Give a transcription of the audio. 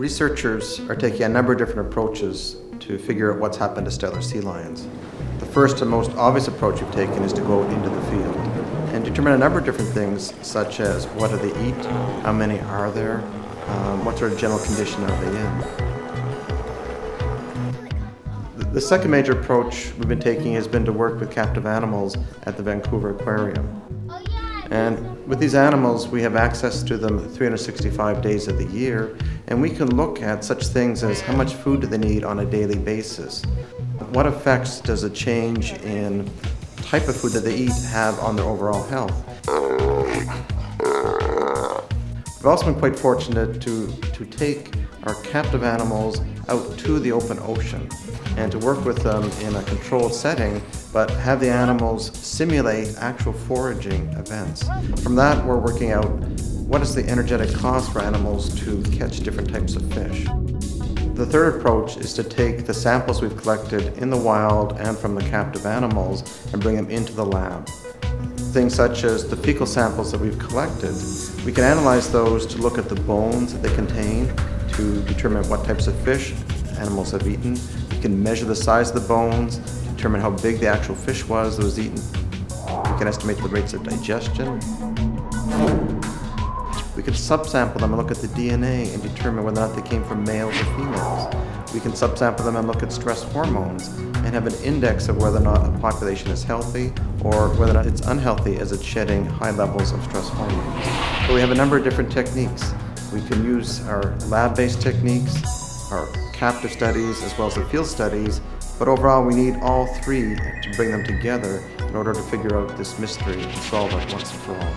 Researchers are taking a number of different approaches to figure out what's happened to Steller sea lions. The first and most obvious approach we've taken is to go into the field and determine a number of different things, such as what do they eat, how many are there, what sort of general condition are they in. The second major approach we've been taking has been to work with captive animals at the Vancouver Aquarium. And with these animals, we have access to them 365 days of the year, and we can look at such things as how much food do they need on a daily basis. What effects does a change in type of food that they eat have on their overall health? We've also been quite fortunate to take our captive animals out to the open ocean and to work with them in a controlled setting, but have the animals simulate actual foraging events. From that, we're working out what is the energetic cost for animals to catch different types of fish. The third approach is to take the samples we've collected in the wild and from the captive animals and bring them into the lab. Things such as the fecal samples that we've collected, we can analyze those to look at the bones that they contain to determine what types of fish animals have eaten. We can measure the size of the bones, determine how big the actual fish was that was eaten. We can estimate the rates of digestion. We can subsample them and look at the DNA and determine whether or not they came from males or females. We can subsample them and look at stress hormones and have an index of whether or not a population is healthy or whether or not it's unhealthy as it's shedding high levels of stress hormones. So we have a number of different techniques. We can use our lab-based techniques, our captive studies, as well as the field studies, but overall we need all three to bring them together in order to figure out this mystery and solve it once and for all.